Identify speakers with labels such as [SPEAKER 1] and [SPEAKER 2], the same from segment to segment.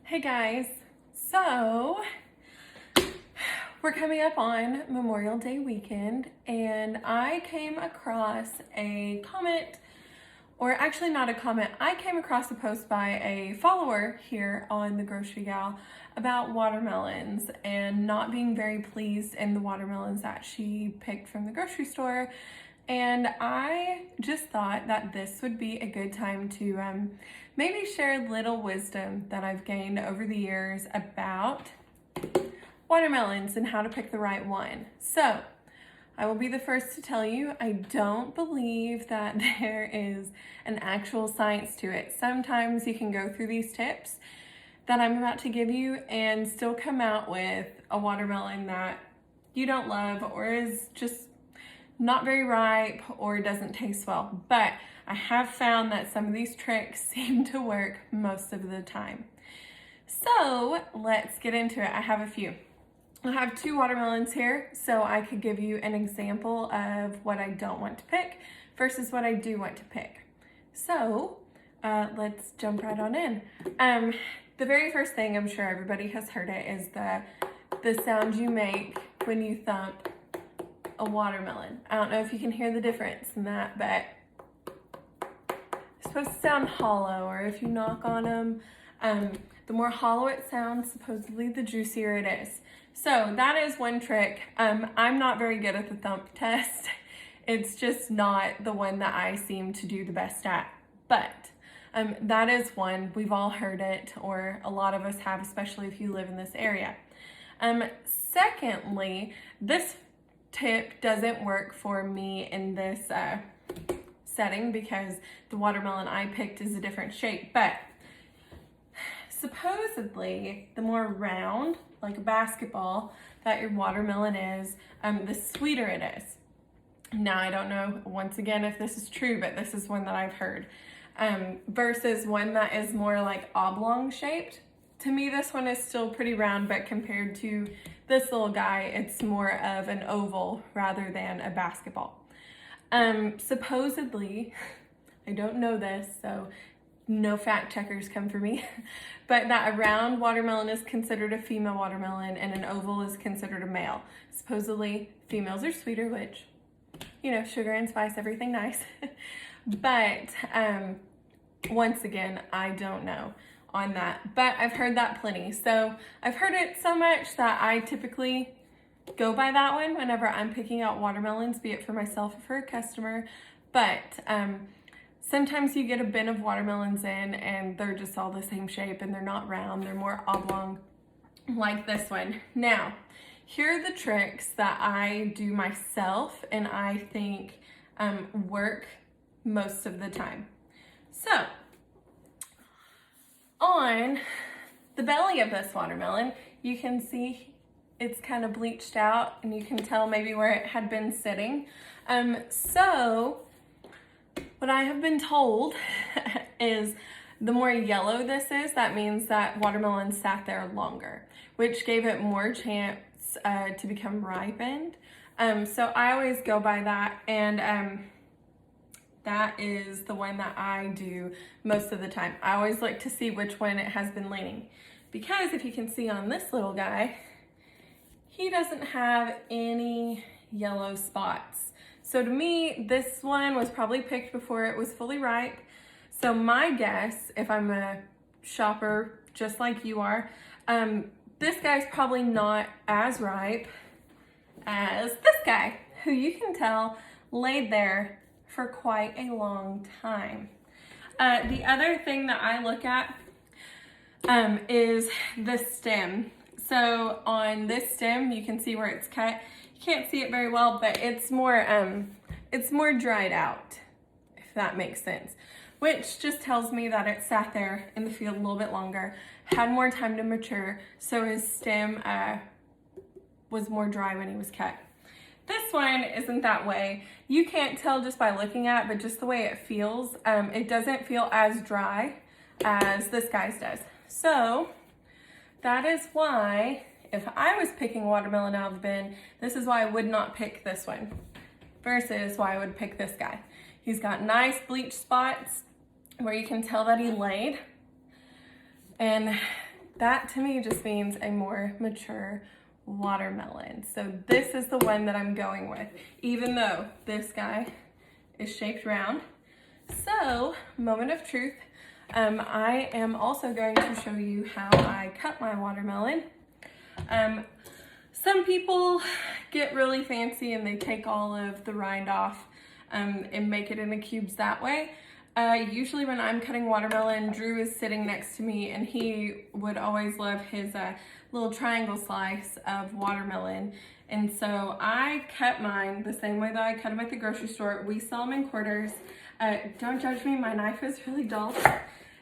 [SPEAKER 1] Hey guys, so we're coming up on Memorial Day weekend and I came across a comment, or actually not a comment, I came across a post by a follower here on the Grocery Gal about watermelons and not being very pleased in the watermelons that she picked from the grocery store. And I just thought that this would be a good time to maybe share a little wisdom that I've gained over the years about watermelons and how to pick the right one. So I will be the first to tell you, I don't believe that there is an actual science to it. Sometimes you can go through these tips that I'm about to give you and still come out with a watermelon that you don't love or is just not very ripe or doesn't taste well. But I have found that some of these tricks seem to work most of the time. So let's get into it. I have a few. I have two watermelons here, so I could give you an example of what I don't want to pick versus what I do want to pick. So let's jump right on in. The very first thing, I'm sure everybody has heard it, is the sound you make when you thump a watermelon. I don't know if you can hear the difference in that, but it's supposed to sound hollow, or if you knock on them, the more hollow it sounds, supposedly the juicier it is. So that is one trick. I'm not very good at the thump test. It's just not the one that I seem to do the best at. But that is one. We've all heard it, or a lot of us have, especially if you live in this area. Secondly, this tip doesn't work for me in this setting because the watermelon I picked is a different shape. But supposedly, the more round, like a basketball, that your watermelon is, the sweeter it is. Now, I don't know, once again, if this is true, but this is one that I've heard. Versus one that is more like oblong shaped. To me, this one is still pretty round, but compared to this little guy, it's more of an oval rather than a basketball. Supposedly, I don't know this, so no fact checkers come for me, but that a round watermelon is considered a female watermelon and an oval is considered a male. Supposedly, females are sweeter, which, you know, sugar and spice, everything nice. But once again, I don't know on that, but I've heard that plenty. So I've heard it so much that I typically go by that one whenever I'm picking out watermelons, be it for myself or for a customer. But sometimes you get a bin of watermelons in and they're just all the same shape and they're not round, they're more oblong like this one. Now, here are the tricks that I do myself and I think work most of the time. So, on the belly of this watermelon, you can see it's kind of bleached out and you can tell maybe where it had been sitting. So what I have been told is the more yellow this is, that means that watermelon sat there longer, which gave it more chance to become ripened. So I always go by that, and that is the one that I do most of the time. I always like to see which one it has been leaning, because if you can see on this little guy, he doesn't have any yellow spots. So to me, this one was probably picked before it was fully ripe. So my guess, if I'm a shopper just like you are, this guy's probably not as ripe as this guy, who you can tell laid there for quite a long time. The other thing that I look at is the stem. So on this stem, you can see where it's cut. You can't see it very well, but it's more dried out, if that makes sense. Which just tells me that it sat there in the field a little bit longer, had more time to mature, so his stem was more dry when he was cut. This one isn't that way. You can't tell just by looking at it, but just the way it feels, it doesn't feel as dry as this guy's does. So that is why, if I was picking watermelon out of the bin, this is why I would not pick this one versus why I would pick this guy. He's got nice bleach spots where you can tell that he laid, and that to me just means a more mature watermelon. So this is the one that I'm going with, even though this guy is shaped round. So, moment of truth. I am also going to show you how I cut my watermelon. Some people get really fancy and they take all of the rind off and make it into cubes that way. Usually when I'm cutting watermelon, Drew is sitting next to me and he would always love his little triangle slice of watermelon. And so I cut mine the same way that I cut them at the grocery store. We sell them in quarters. Don't judge me, my knife is really dull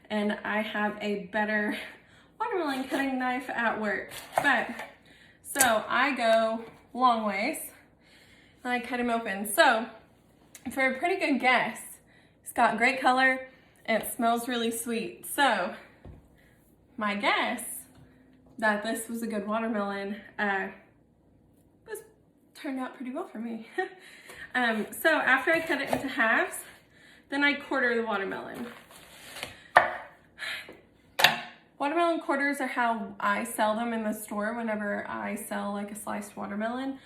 [SPEAKER 1] and I have a better watermelon cutting knife at work. But so I go long ways and I cut him open. So for a pretty good guess, it's got great color and it smells really sweet. So my guess that this was a good watermelon turned out pretty well for me. So after I cut it into halves, then I quarter the watermelon. Watermelon quarters are how I sell them in the store whenever I sell like a sliced watermelon.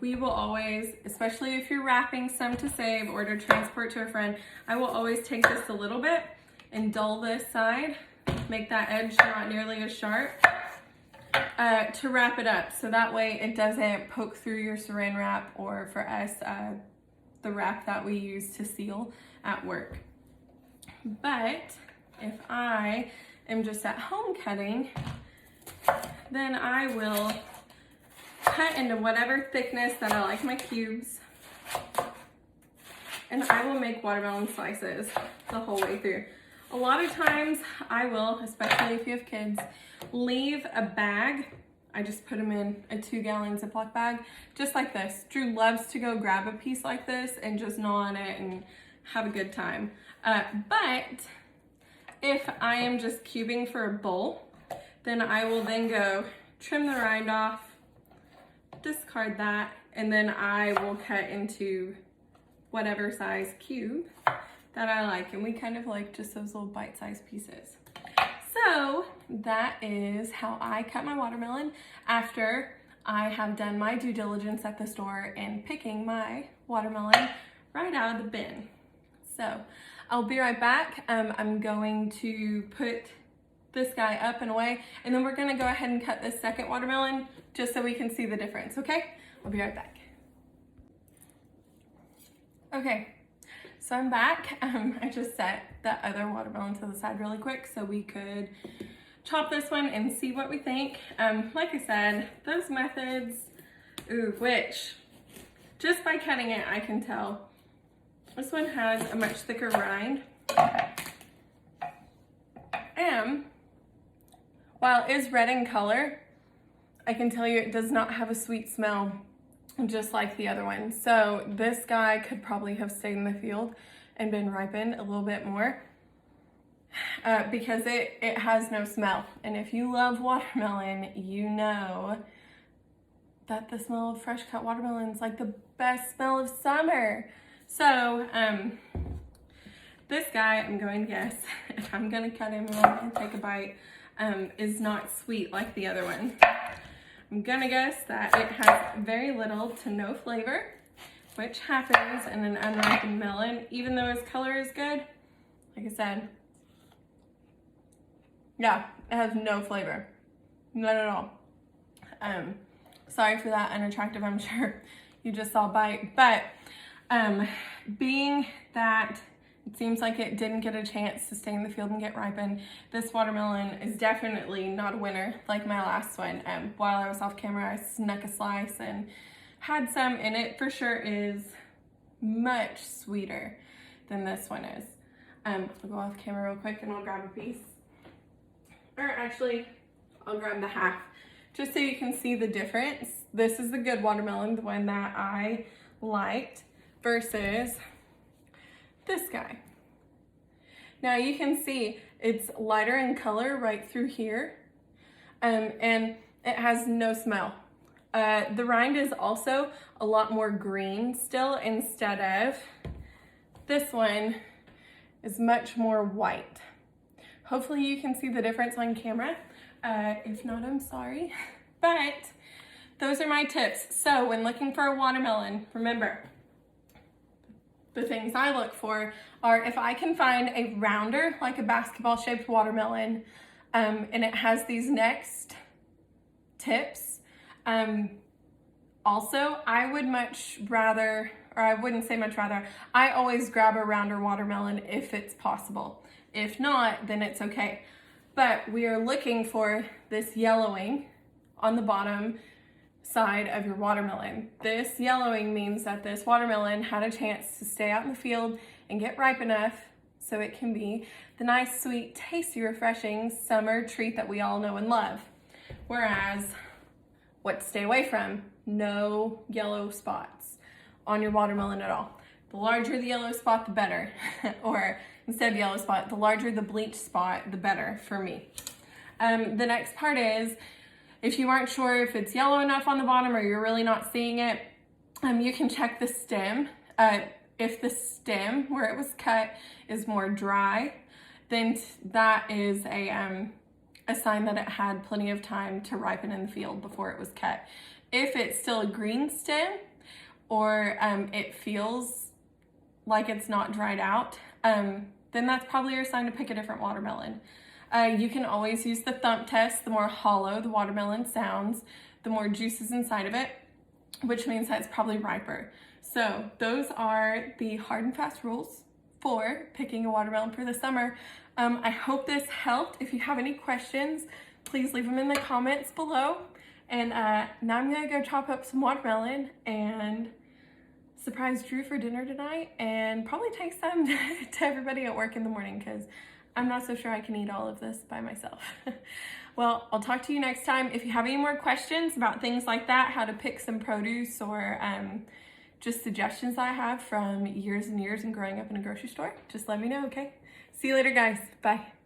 [SPEAKER 1] We will always, especially if you're wrapping some to save or to transport to a friend, I will always take this a little bit and dull this side, make that edge not nearly as sharp, to wrap it up. So that way it doesn't poke through your saran wrap, or for us, the wrap that we use to seal at work. But if I am just at home cutting, then I will cut into whatever thickness that I like my cubes, and I will make watermelon slices the whole way through. A lot of times I will, especially if you have kids, leave a bag. I just put them in a 2-gallon Ziploc bag, just like this. Drew loves to go grab a piece like this and just gnaw on it and have a good time. But if I am just cubing for a bowl, then I will then go trim the rind off, discard that, and then I will cut into whatever size cube that I like. And we kind of like just those little bite-sized pieces. So that is how I cut my watermelon after I have done my due diligence at the store and picking my watermelon right out of the bin. So I'll be right back. I'm going to put this guy up and away, and then we're gonna go ahead and cut this second watermelon just so we can see the difference, okay? I'll be right back. Okay, so I'm back. I just set that other watermelon to the side really quick so we could chop this one and see what we think. Like I said, those methods, which just by cutting it, I can tell this one has a much thicker rind. And while it is red in color, I can tell you it does not have a sweet smell, just like the other one. So this guy could probably have stayed in the field and been ripened a little bit more because it has no smell. And if you love watermelon, you know that the smell of fresh cut watermelon is like the best smell of summer. So this guy, I'm going to guess, if I'm going to cut him and take a bite, is not sweet like the other one. I'm gonna guess that it has very little to no flavor, which happens in an unripened melon, even though its color is good. Like I said, yeah, it has no flavor, none at all. Sorry for that unattractive, I'm sure you just saw a bite, but being that it seems like it didn't get a chance to stay in the field and get ripened, this watermelon is definitely not a winner like my last one. While I was off camera, I snuck a slice and had some, and it for sure is much sweeter than this one is. I'll go off camera real quick and I'll grab a piece. Or actually, I'll grab the half, just so you can see the difference. This is the good watermelon, the one that I liked, versus this guy. Now you can see it's lighter in color right through here, and it has no smell. The rind is also a lot more green still, instead of this one is much more white. Hopefully you can see the difference on camera. If not, I'm sorry. But those are my tips. So when looking for a watermelon, remember, the things I look for are if I can find a rounder, like a basketball shaped watermelon, and it has these next tips. Also, I would much rather, or I wouldn't say much rather, I always grab a rounder watermelon if it's possible. If not, then it's okay. But we are looking for this yellowing on the bottom side of your watermelon. This yellowing means that this watermelon had a chance to stay out in the field and get ripe enough so it can be the nice, sweet, tasty, refreshing summer treat that we all know and love. Whereas, what to stay away from, no yellow spots on your watermelon at all. The larger the yellow spot, the better. Or instead of yellow spot, the larger the bleach spot, the better for me. The next part is, if you aren't sure if it's yellow enough on the bottom or you're really not seeing it, you can check the stem. If the stem where it was cut is more dry, then that is a sign that it had plenty of time to ripen in the field before it was cut. If it's still a green stem or it feels like it's not dried out, then that's probably your sign to pick a different watermelon. You can always use the thump test. The more hollow the watermelon sounds, the more juice is inside of it, which means that it's probably riper. So those are the hard and fast rules for picking a watermelon for the summer. I hope this helped. If you have any questions, please leave them in the comments below. And now I'm gonna go chop up some watermelon and surprise Drew for dinner tonight, and probably take some to everybody at work in the morning, because I'm not so sure I can eat all of this by myself. Well, I'll talk to you next time. If you have any more questions about things like that, how to pick some produce, or just suggestions I have from years and years and growing up in a grocery store, just let me know, okay? See you later, guys. Bye.